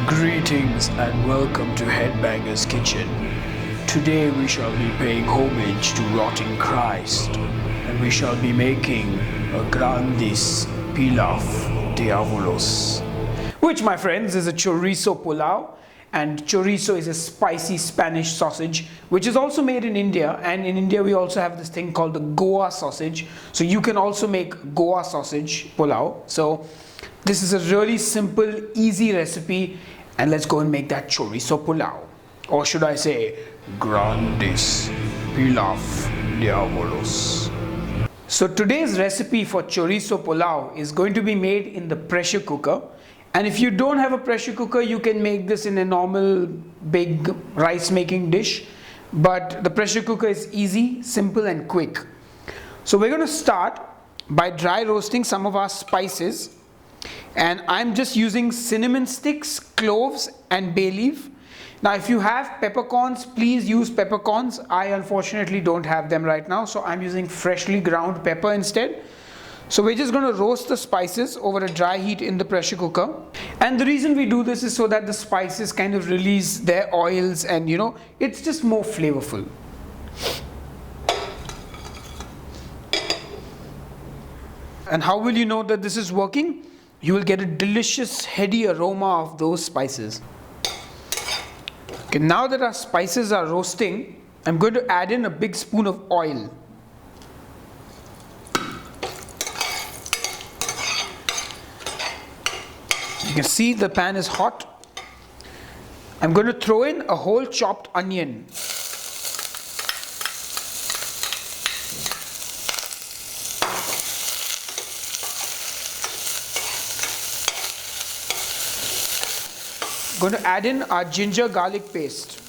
Greetings and welcome to Headbanger's Kitchen. Today we shall be paying homage to rotting Christ and we shall be making a Grandis Pilaf Diavolos, which, my friends, is a Chorizo Pulao. And chorizo is a spicy Spanish sausage which is also made in India, and in India we also have this thing called the Goa sausage. So you can also make Goa sausage pulao. So this is a really simple, easy recipe, and let's go and make that chorizo pulao, or should I say Grandis Pilaf Diavolos. So today's recipe for chorizo pulao is going to be made in the pressure cooker. And if you don't have a pressure cooker, you can make this in a normal big rice making dish. But the pressure cooker is easy, simple and quick. So we're going to start by dry roasting some of our spices. And I'm just using cinnamon sticks, cloves and bay leaf. Now if you have peppercorns, please use peppercorns. I unfortunately don't have them right now, so I'm using freshly ground pepper instead. So we're just going to roast the spices over a dry heat in the pressure cooker. And the reason we do this is so that the spices kind of release their oils and it's just more flavorful. And how will you know that this is working? You will get a delicious heady aroma of those spices. Okay, now that our spices are roasting, I'm going to add in a big spoon of oil. You can see the pan is hot. I'm going to throw in a whole chopped onion. I'm going to add in our ginger garlic paste.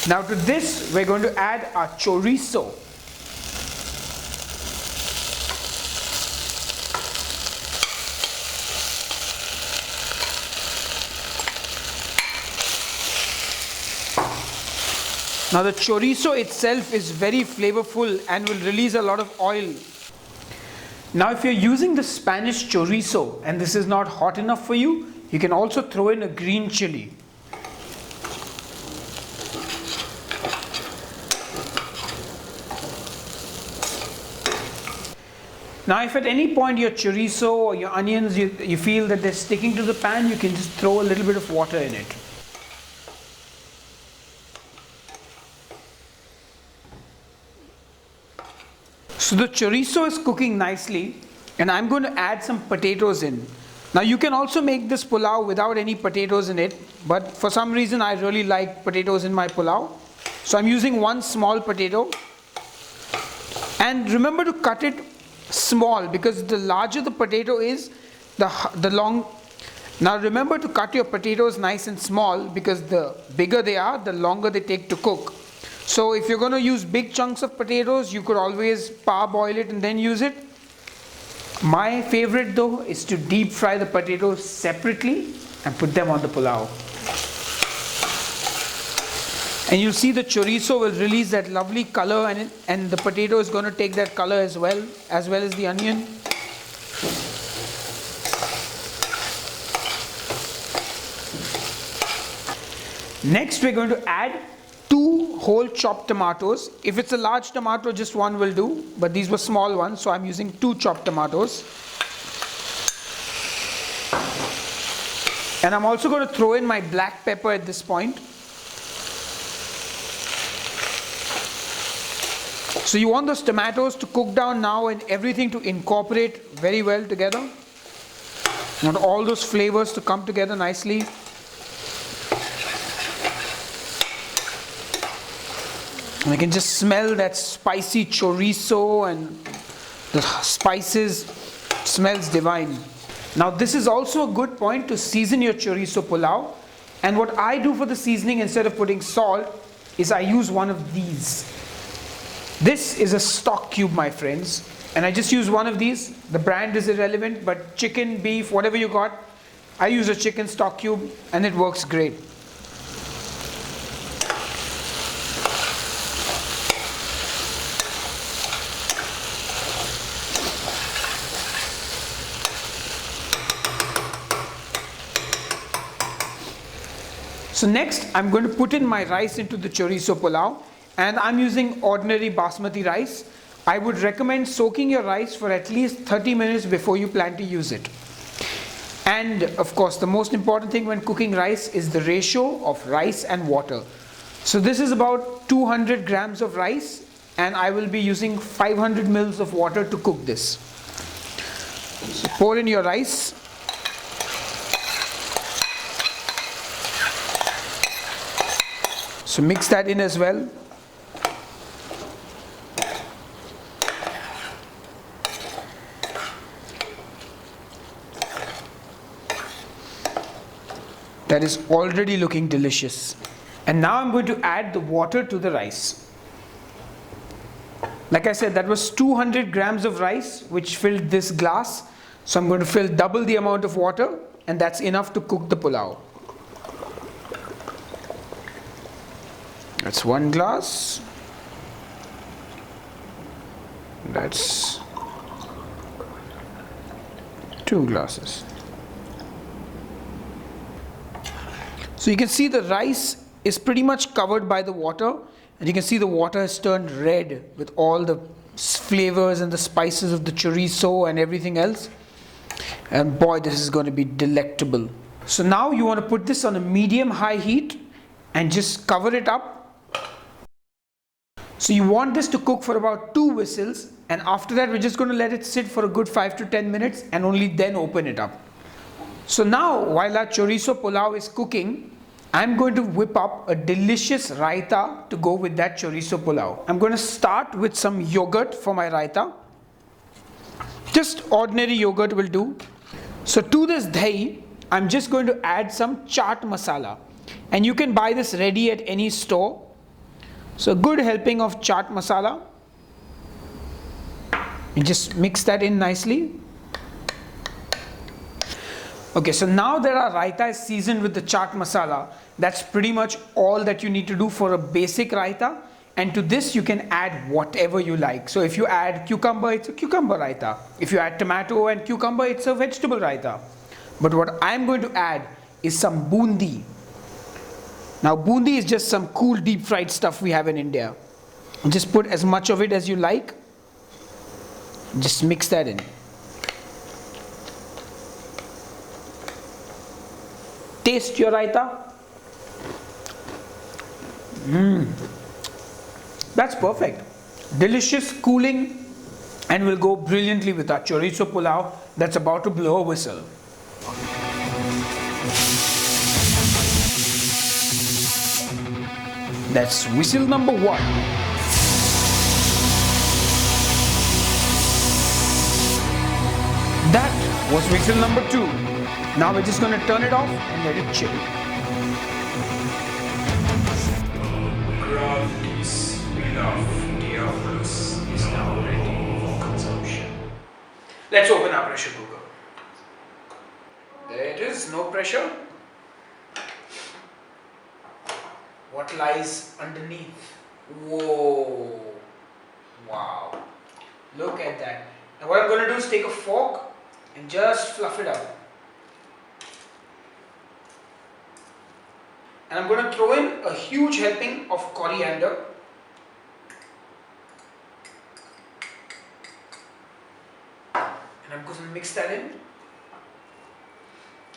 Now to this we're going to add our chorizo. Now the chorizo itself is very flavorful and will release a lot of oil. Now if you're using the Spanish chorizo and this is not hot enough for you, you can also throw in a green chili. Now if at any point your chorizo or your onions, you feel that they're sticking to the pan, you can just throw a little bit of water in it. So the chorizo is cooking nicely and I'm going to add some potatoes in. Now you can also make this pulao without any potatoes in it, but for some reason I really like potatoes in my pulao. So I'm using one small potato, and remember to cut it small because the larger the potato is, the long. Now remember to cut your potatoes nice and small because the bigger they are, the longer they take to cook. So if you're going to use big chunks of potatoes, you could always parboil it and then use it. My favorite though is to deep fry the potatoes separately and put them on the pulao. And you'll see the chorizo will release that lovely color, and the potato is going to take that color as well as the onion. Next we're going to add 2 whole chopped tomatoes. If it's a large tomato, just one will do, but these were small ones, so I'm using 2 chopped tomatoes. And I'm also going to throw in my black pepper at this point. So you want those tomatoes to cook down now and everything to incorporate very well together. You want all those flavors to come together nicely. And I can just smell that spicy chorizo and the spices. It smells divine. Now this is also a good point to season your chorizo pulao. And what I do for the seasoning, instead of putting salt, is I use one of these. This is a stock cube, my friends. And I just use one of these. The brand is irrelevant, but chicken, beef, whatever you got, I use a chicken stock cube and it works great. So next I'm going to put in my rice into the chorizo pulao, and I'm using ordinary basmati rice. I would recommend soaking your rice for at least 30 minutes before you plan to use it. And of course, the most important thing when cooking rice is the ratio of rice and water. So this is about 200 grams of rice, and I will be using 500 mils of water to cook this. So pour in your rice. So mix that in as well. That is already looking delicious. And now I'm going to add the water to the rice. Like I said, that was 200 grams of rice which filled this glass. So I'm going to fill double the amount of water, and that's enough to cook the pulao. That's 1 glass. That's 2 glasses. So you can see the rice is pretty much covered by the water, and you can see the water has turned red with all the flavors and the spices of the chorizo and everything else. And boy, this is going to be delectable. So now you want to put this on a medium-high heat and just cover it up. So you want this to cook for about 2 whistles, and after that we're just going to let it sit for a good 5 to 10 minutes and only then open it up. So now, while our chorizo pulao is cooking, I'm going to whip up a delicious raita to go with that chorizo pulao. I'm going to start with some yogurt for my raita. Just ordinary yogurt will do. So to this dahi, I'm just going to add some chaat masala. And you can buy this ready at any store. So a good helping of chaat masala. And just mix that in nicely. Okay, so now that our raita is seasoned with the chaat masala, that's pretty much all that you need to do for a basic raita. And to this you can add whatever you like. So if you add cucumber, it's a cucumber raita. If you add tomato and cucumber, it's a vegetable raita. But what I'm going to add is some bundi. Now bundi is just some cool deep fried stuff we have in India. Just put as much of it as you like. Just mix that in. Taste your raita. That's perfect. Delicious, cooling, and will go brilliantly with our chorizo pulao that's about to blow a whistle. That's whistle number 1. That was whistle number 2. Now we're just going to turn it off and let it chill. Grandis Pilaf Diavolos is now ready for consumption. Let's open our pressure cooker. There it is, no pressure. What lies underneath? Whoa! Wow! Look at that. Now what I'm going to do is take a fork and just fluff it up. And I'm going to throw in a huge helping of coriander. And I'm going to mix that in.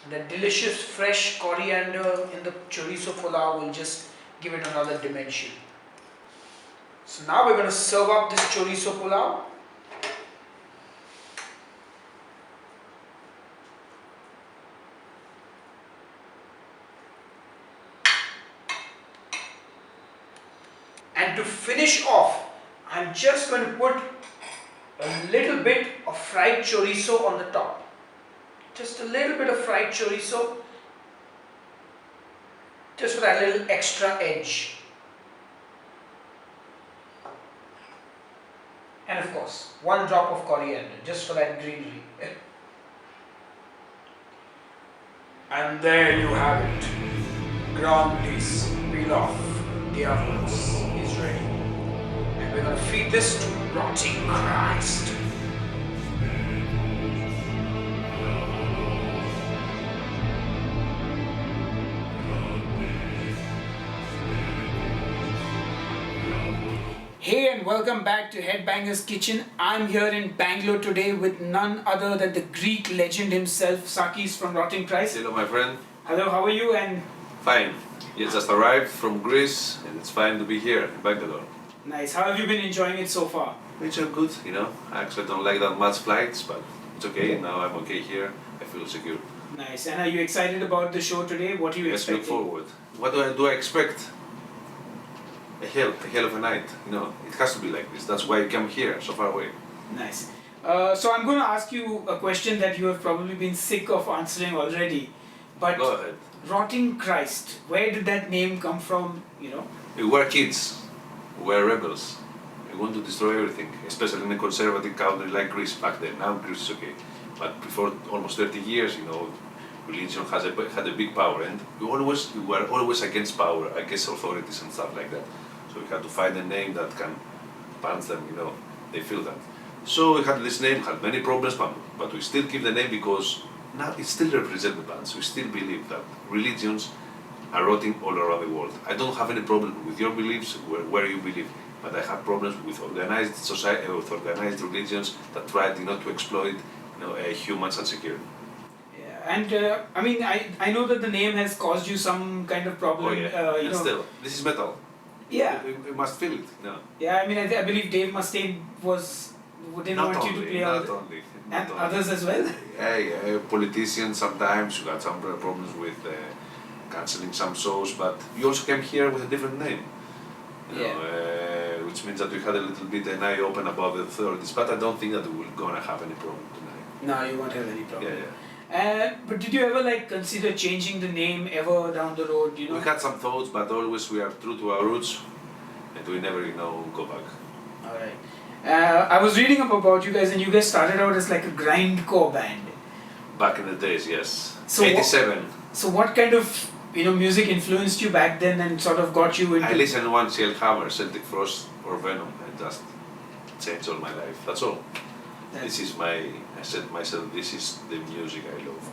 And that delicious fresh coriander in the chorizo pulao will just give it another dimension. So now we're going to serve up this chorizo pulao. And to finish off, I'm just going to put a little bit of fried chorizo on the top. Just a little bit of fried chorizo, just for that little extra edge. And of course, 1 drop of coriander, just for that greenery. And there you have it. Grandis Pilaf Diavolos is ready. And we're going to feed this to rotting Christ. and welcome back to Headbanger's Kitchen. I'm here in Bangalore today with none other than the Greek legend himself, Sakis from Rotting Christ. Hello, my friend. Hello, how are you? And Fine. You just arrived from Greece, and it's fine to be here in Bangalore. nice. How have you been enjoying it so far? Which are good, you know. I actually don't like that much flights, but it's okay. Now I'm okay here. I feel secure. Nice. And are you excited about the show today? What are you Let's look expecting? forward. What do I expect? A hell of a night. You know, it has to be like this. That's why I come here, so far away. Nice. So I'm going to ask you a question that you have probably been sick of answering already. But Go ahead. Rotting Christ, where did that name come from? You know? We were kids. We were rebels. We want to destroy everything, especially in a conservative country like Greece back then. Now Greece is okay. But before almost 30 years, you know, religion had a big power, and we were always against power, against authorities and stuff like that. So we had to find a name that can punch them, you know, they feel that. So we had this name, had many problems, but we still keep the name because now it still represents the bands. We still believe that religions are rotting all around the world. I don't have any problem with your beliefs, where you believe, but I have problems with organized society, with organized religions that try, you know, to exploit, you know, humans and security. And I mean, I know that the name has caused you some kind of problem. Oh yeah, You and know. still, this is metal. Yeah. We must feel it. No. Yeah. I mean, I believe Dave Mustaine didn't Not want you to only, play all not the, only. and Not only. others as well. Yeah, politicians sometimes you got some problems with cancelling some shows, but you also came here with a different name. You know, which means that we had a little bit an eye open about the authorities, but I don't think that we're gonna have any problem tonight. No, you won't have any problem. Yeah. But did you ever like consider changing the name ever down the road? You know. We had some thoughts, but always we are true to our roots, and we never, you know, go back. All right. I was reading up about you guys, and you guys started out as like a grindcore band. Back in the days, yes. So 87. So what kind of music influenced you back then and sort of got you into? I listened once Hammer, Celtic Frost, or Venom, and just changed all my life. That's all. This is I said myself, this is the music I love.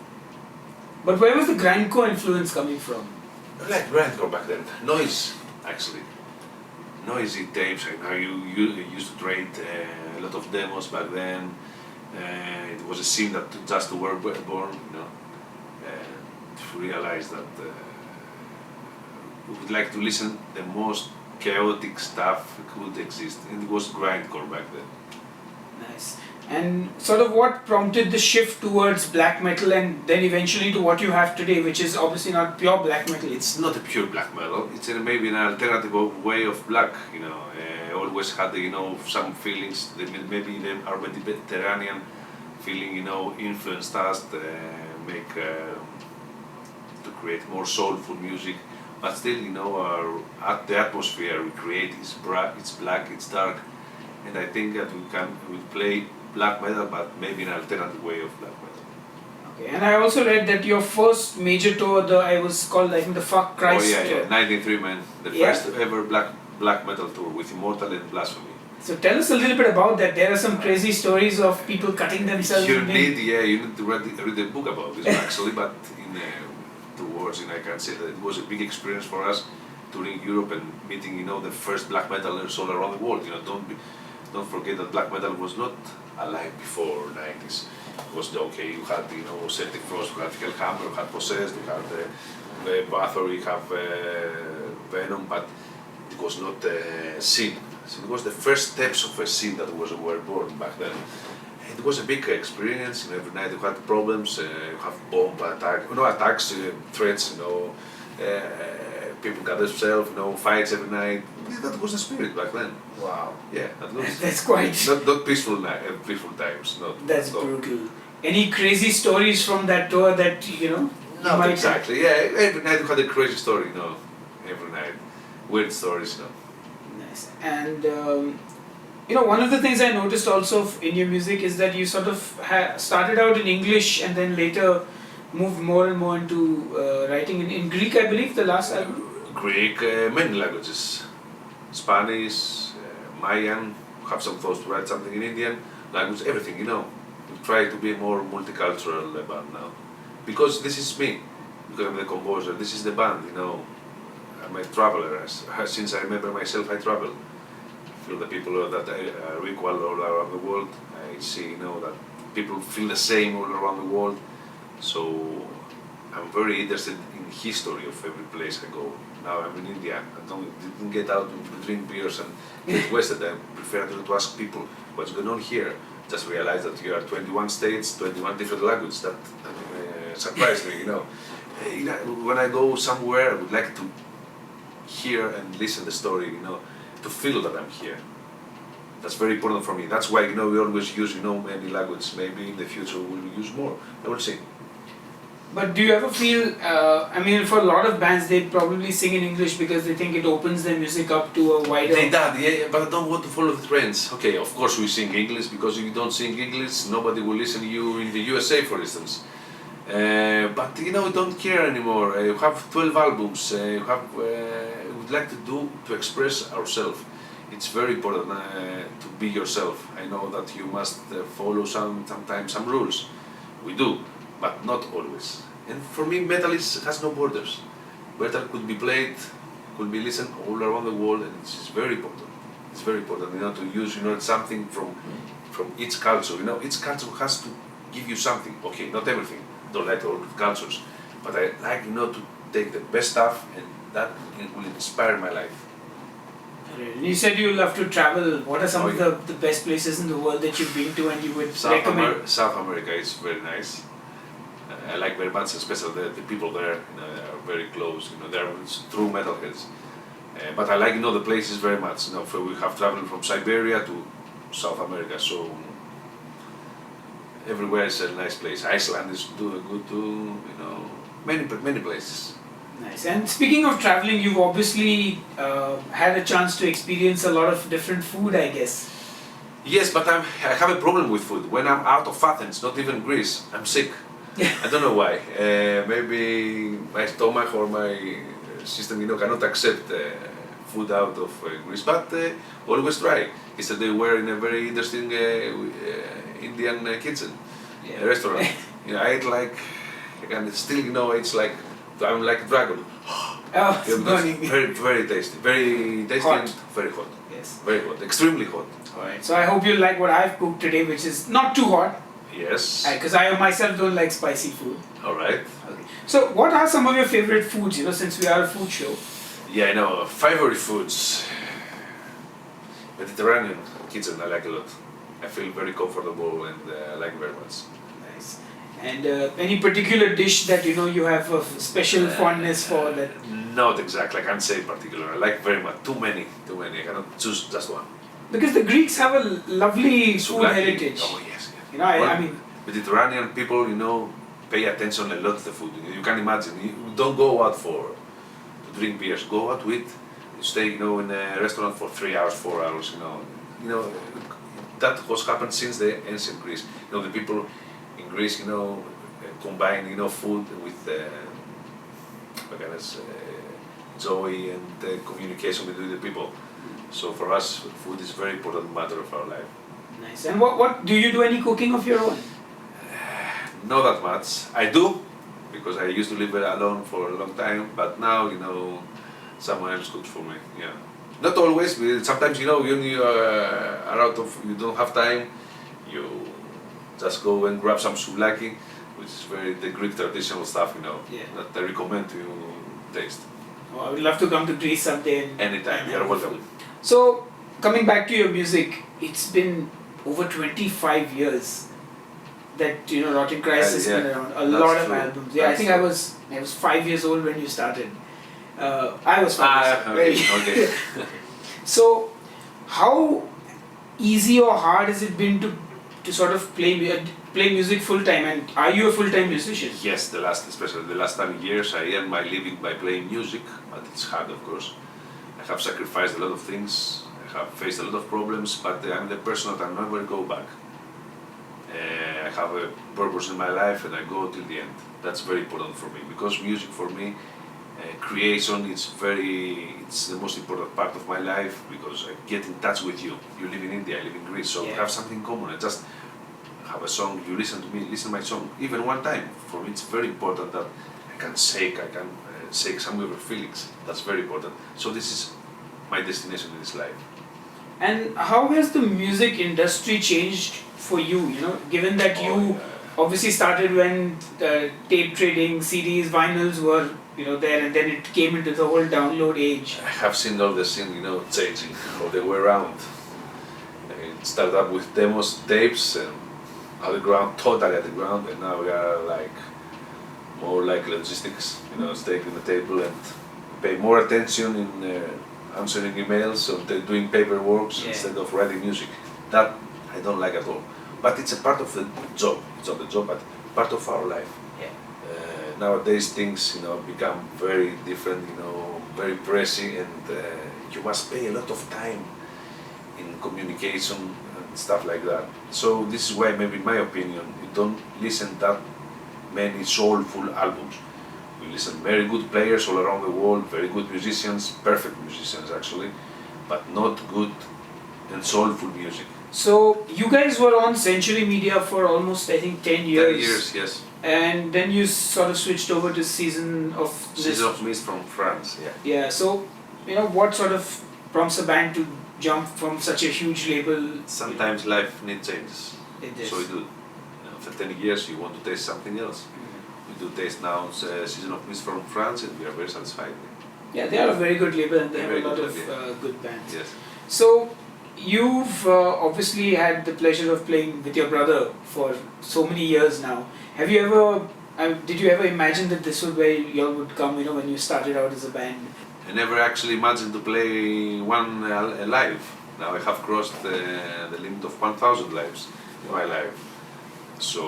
But where was the grindcore influence coming from? Like grindcore back then. Noise, actually. Noisy tapes. I know you used to trade a lot of demos back then. It was a scene that just were born, you know. To realize that we would like to listen the most chaotic stuff could exist, and it was grindcore back then. Nice. And sort of what prompted the shift towards black metal and then eventually to what you have today, which is obviously not pure black metal. It's not a pure black metal. It's maybe an alternative way of black. You know, always had some feelings. Maybe our Mediterranean feeling, influenced us to make to create more soulful music. But still, the atmosphere we create is it's black, it's dark, and I think that we play black metal, but maybe an alternative way of black metal. Okay, and I also read that your first major tour, I was called, I think, the Fuck Christ tour. 1993, man. The first ever black metal tour with Immortal and Blasphemy. So tell us a little bit about that. There are some crazy stories of people cutting themselves. You need to read a book about this actually, but in 2 words, I can say that it was a big experience for us touring Europe and meeting, the first black metalers all around the world. Don't forget that black metal was not alive before 90s. It was okay. You had Celtic Frost, you had Hellhammer, you had Possessed, you had Bathory, you have Venom, but it was not a scene. So it was the first steps of a scene that were born back then. It was a big experience. Every night you had problems. You have bomb attacks, threats. People got themselves. Fights every night. That was the spirit back then. Wow. Yeah, that's quite. Not peaceful times. That's brutal. Any crazy stories from that tour that Not exactly. Yeah, every night you had a crazy story. Every night, weird stories. Nice. And one of the things I noticed also in your music is that you sort of started out in English and then later moved more and more into writing in Greek, I believe, the last album. Greek, many languages. Spanish, Mayan, have some thoughts to write something in Indian language, everything, We try to be a more multicultural band now. Because this is me, because I'm the composer, this is the band, I'm a traveler. Since I remember myself, I travel. feel the people that are equal all around the world. I see, that people feel the same all around the world. So I'm very interested in the history of every place I go. Now I'm in India. Didn't get out to drink beers and get wasted. I prefer to ask people what's going on here. Just realize that you are 21 states, 21 different languages. That surprised me, When I go somewhere, I would like to hear and listen the story, to feel that I'm here. That's very important for me. That's why, we always use, many languages. Maybe in the future we'll use more. I will see. But do you ever feel, for a lot of bands, they probably sing in English because they think it opens their music up to a wider... They do, yeah, but I don't want to follow the trends. Okay, of course we sing English, because if you don't sing English, nobody will listen to you in the USA, for instance. But, we don't care anymore. You have 12 albums. We would like to express ourselves. It's very important to be yourself. I know that you must follow sometimes some rules. We do. But not always. And for me, metal has no borders. Metal could be played, could be listened all around the world, and it's very important. It's very important, to use, something from each culture. Each culture has to give you something. Okay, not everything. Don't like all cultures, but I like, to take the best stuff, and that will inspire my life. You said you love to travel. What are some of the best places in the world that you've been to and you would recommend? South America is very nice. I like very much, especially the people there, are very close. They're true metalheads. But I like, the places very much. We have traveled from Siberia to South America, so everywhere is a nice place. Iceland is good too. Many places. Nice. And speaking of traveling, you've obviously had a chance to experience a lot of different food, I guess. Yes, but I have a problem with food. When I'm out of Athens, not even Greece, I'm sick. I don't know why. Maybe my stomach or my system, cannot accept food out of Greece. But always try. Yesterday we were in a very interesting Indian kitchen, restaurant. I ate like, and still, it's like I'm like a dragon. Oh, it's burning. Very tasty, very tasty Hot. and very hot. Yes. Very hot, extremely hot. Alright. So I hope you like what I've cooked today, which is not too hot. Yes. Because I myself don't like spicy food. All right. Okay. So what are some of your favorite foods, since we are a food show? Yeah, I know. Favorite foods. Mediterranean kitchen, I like a lot. I feel very comfortable and I like very much. Nice. And any particular dish that you have a special fondness for? That? Not exactly. I can't say particular. I like very much. Too many. I cannot choose just one. Because the Greeks have a lovely food Souvlaki. heritage. Oh yes. I mean, Mediterranean people, pay attention a lot to the food. You can imagine. You don't go out to drink beers. Go out to eat. You stay, in a restaurant for 3 hours, 4 hours. That has happened since the ancient Greece. The people in Greece, combine, food with joy and communication between the people. So for us, food is a very important matter of our life. Nice. And what do you do any cooking of your own? Not that much. I do, because I used to live alone for a long time. But now, someone else cooks for me. Yeah. Not always. Sometimes, when you are you don't have time, you just go and grab some souvlaki, which is the Greek traditional stuff, Yeah. that I recommend to you taste. Oh, I would love to come to Greece someday. Anytime. You're welcome. So, coming back to your music, it's been over 25 years that Rotting Christ has been around. A lot of albums. Yeah, I think I was 5 years old when you started. I was 5 years old. Okay. So, how easy or hard has it been to sort of play music full time? And are you a full time musician? Yes, especially the last 10 years, I earn my living by playing music, but it's hard, of course. I have sacrificed a lot of things. I have faced a lot of problems, but I'm the person that I never go back. I have a purpose in my life and I go till the end. That's very important for me, because music for me, creation, it's the most important part of my life, because I get in touch with you. You live in India, I live in Greece, so we have something in common. I just have a song, you listen to me, listen to my song, even one time. For me it's very important that I can shake some of your feelings. That's very important. So this is my destination in this life. And how has the music industry changed for you? You know, given that you obviously started when tape trading, CDs, vinyls were there, and then it came into the whole download age. I have seen all the scene, changing all the way around. It started up with demos, tapes, and underground, totally at the ground, and now we are like more like logistics, taking the table and pay more attention in answering emails or doing paperwork instead of writing music. That I don't like at all. But it's a part of the job. It's not the job, but part of our life. Yeah. Nowadays things, become very different, very pressing, and you must pay a lot of time in communication and stuff like that. So this is why, maybe in my opinion, you don't listen that many soulful albums. We listen very good players all around the world, very good musicians, perfect musicians actually, but not good and soulful music. So you guys were on Century Media for almost, I think, 10 years. 10 years, yes. And then you sort of switched over to Season of Mist from France, yeah. Yeah, so, what sort of prompts a band to jump from such a huge label? Sometimes life needs changes. It is. So we do. After 10 years you want to taste something else. We do taste now Season of Mist from France, and we are very satisfied. Yeah, they are a very good label, and they have Very a lot good of label, good bands. Yes. So, you've obviously had the pleasure of playing with your brother for so many years now. Have you ever, did you ever imagine that this would where y'all would come, when you started out as a band? I never actually imagined to play one live. Now I have crossed the limit of 1,000 lives in my life. So,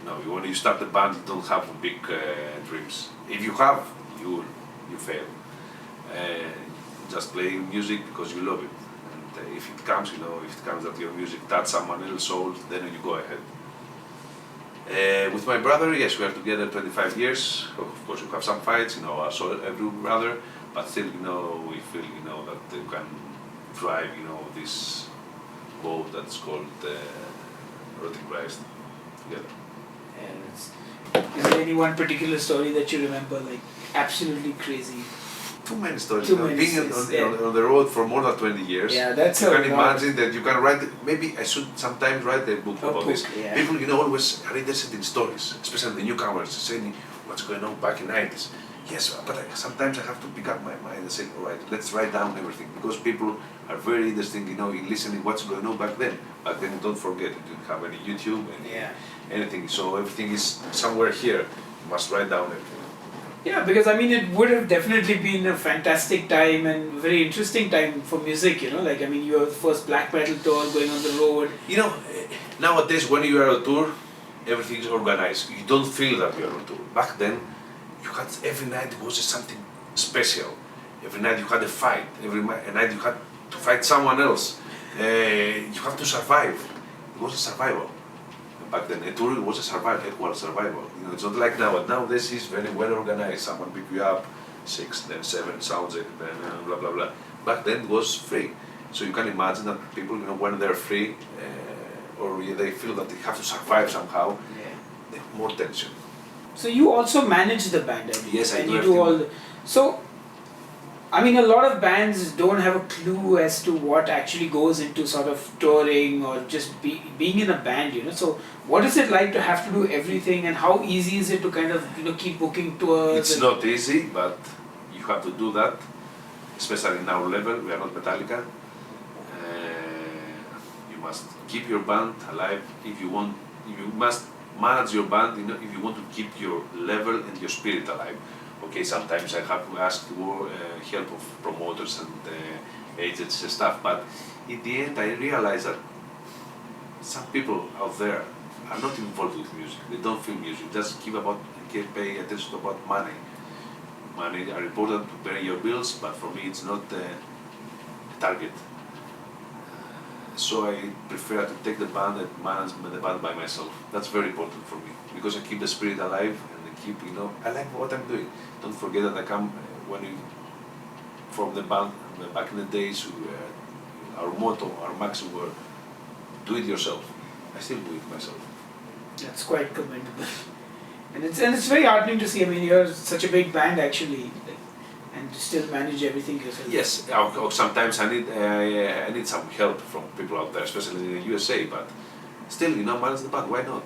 no, when you start the band, you don't have big dreams. If you have, you fail. Just playing music because you love it. And if it comes, that your music touches someone else's soul, then you go ahead. With my brother, yes, we are together 25 years. Of course, we have some fights, as every brother, but still, we feel, that you can drive, this boat that's called Rotting Christ together. And is there any one particular story that you remember, like absolutely crazy? Too many stories. Too many being on the road for more than 20 years, yeah, that's you can imagine that you can write. Maybe I should sometimes write a book about this. Yeah. People, always are interested in stories, especially the newcomers, saying what's going on back in the 90s. Yes, but sometimes I have to pick up my mind and say, all right, let's write down everything, because people are very interested, in listening what's going on back then. But then don't forget, you didn't have any YouTube, anything. So everything is somewhere here. You must write down everything. Yeah, because it would have definitely been a fantastic time and very interesting time for music, you were the first black metal tour going on the road. Nowadays when you are on tour, everything is organized. You don't feel that you are on tour. Back then, every night was something special. Every night you had a fight. Every night you had to fight someone else. You have to survive. It was a survival. Back then, a tour was a equal survival. It's not like now. Nowadays, it's very well organized. Someone pick you up, 6, then 7 sounds, then blah blah blah. Back then, it was free. So you can imagine that people, when they're free, or they feel that they have to survive somehow, they have more tension. So you also manage the band, Yes, I do. And you do all the. So, a lot of bands don't have a clue as to what actually goes into sort of touring or just being in a band, So, what is it like to have to do everything, and how easy is it to kind of, keep booking tours? It's not easy, but you have to do that, especially in our level. We are not Metallica. You must keep your band alive if you want. You must manage your band, if you want to keep your level and your spirit alive. Okay, sometimes I have to ask for help of promoters and agents and stuff, but in the end I realize that some people out there are not involved with music. They don't feel music. Just pay attention about money. Money are important to pay your bills, but for me it's not a target. So I prefer to take the band and manage the band by myself. That's very important for me, because I keep the spirit alive and I keep, I like what I'm doing. Don't forget that I come when we formed the band back in the days. Our motto, our maxim were, do it yourself. I still do it myself. That's quite commendable. And it's very heartening to see. You're such a big band actually. and still manage everything yourself? Yes, or sometimes I need some help from people out there, especially in the USA. But still, manage the band. Why not?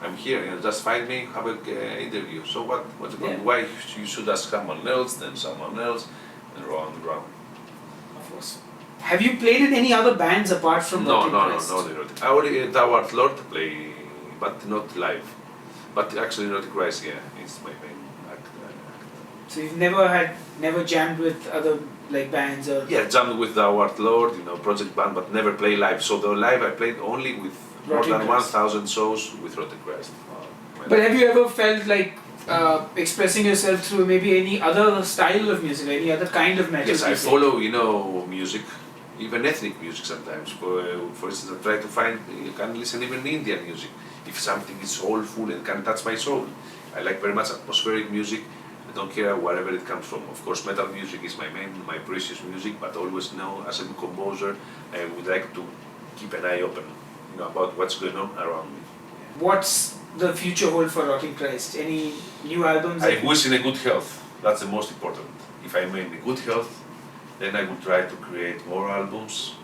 I'm here. Just find me, have an interview. So what? What's the problem? Why you should ask someone else, then someone else, and round and round. Of course. Have you played in any other bands apart from Rotting Christ? No. I already Thou Lord play, but not live. But actually, Rotting Christ, it's my main act. So you've never jammed with other bands or? Yeah, jammed with Thou Lord, project band, but never play live. So the live I played only with more than 1,000 shows with Rotting Christ. But have you ever felt like expressing yourself through maybe any other style of music, any other kind of metal? Yes, I follow, music, even ethnic music sometimes. For instance, I try to find, you can listen even Indian music, if something is soulful and can touch my soul. I like very much atmospheric music. I don't care wherever it comes from. Of course, metal music is my precious music, but always know, as a composer, I would like to keep an eye open, about what's going on around me. What's the future hold for Rotting Christ? Any new albums? I wish in a good health. That's the most important. If I'm in a good health, then I will try to create more albums,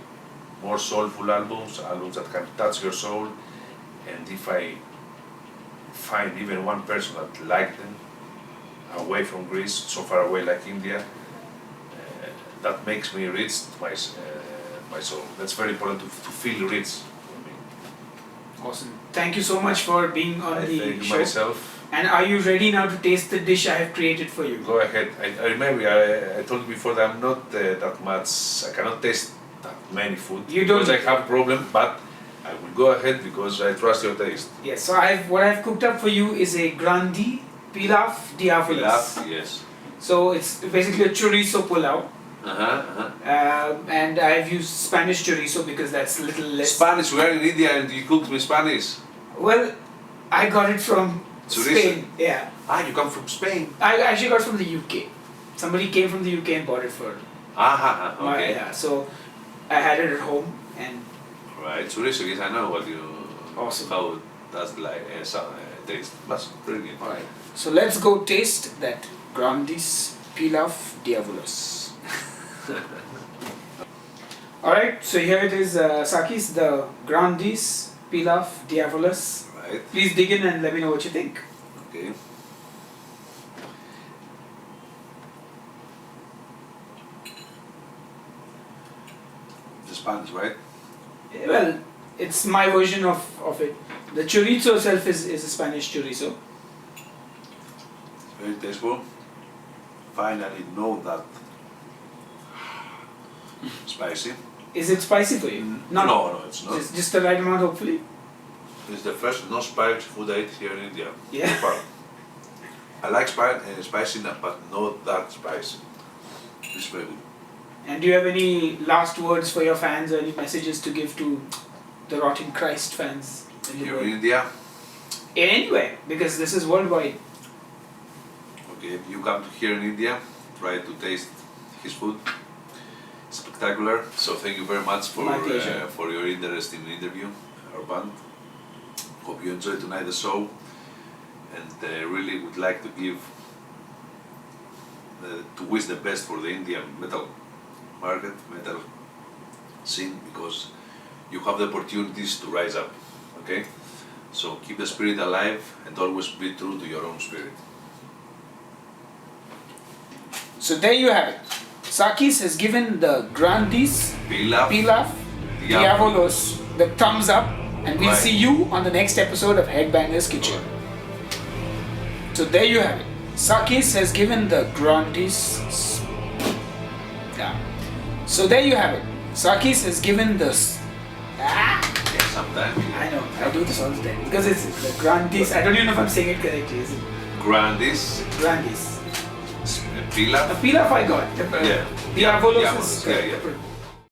more soulful albums that can touch your soul. And if I find even one person that like them, away from Greece, so far away like India, that makes me rich, my soul. That's very important to feel rich for me. Awesome. Thank you so much for being on the thank show. myself. And are you ready now to taste the dish I have created for you? Go ahead. I remember I told you before that I'm not that much, I cannot taste that many food. You don't? Because I have a problem, but I will go ahead because I trust your taste. Yes, so what I've cooked up for you is a Grandis Pilaf Diavolos. Pilaf, yes. So it's basically a Chorizo Pulao. And I've used Spanish chorizo because that's a little less. Spanish, we are in India and you cooked me Spanish. Well, I got it from Chorizo. Spain. Yeah. Ah, you come from Spain. I actually got it from the UK. Somebody came from the UK and bought it for Okay. yeah, so I had it at home and. Right, chorizo, yes, I know what you. Awesome. How does taste. That's brilliant. Alright. So let's go taste that Grandis Pilaf Diavolos. Alright, so here it is, Sakis, the Grandis Pilaf Diavolos. Right. Please dig in and let me know what you think. Okay. The Spanish, right? Well, it's my version of it. The chorizo itself is a Spanish chorizo. Very tasteful. Finally know that spicy. Is it spicy for you? No, it's not. Just the right amount, hopefully. It's the first non spicy food I eat here in India. Yeah. So far. I like spicy, but not that spicy. It's very good. And do you have any last words for your fans or any messages to give to the Rotting Christ fans in the Here world? in India, Anywhere, because this is worldwide. okay, if you come to here in India, try to taste his food. Spectacular. So thank you very much for your interest in the interview, our band. Hope you enjoyed tonight the show, and really would like to give to wish the best for the Indian metal market, metal scene, because you have the opportunities to rise up. Okay, so keep the spirit alive and always be true to your own spirit. So there you have it. Sakis has given the Grandis Pilaf Diavolos the thumbs up, and we'll see you on the next episode of Headbanger's Kitchen. So there you have it. Sakis has given the Grandis. So there you have it. Sakis has given the. Sometimes. I know. I do this all the time because it's the Grandis. I don't even know if I'm saying it correctly. Is it? Grandis. Grandis. Pilaf. A Pilaf I got. Yeah. Diavolos Diavolos, is yeah.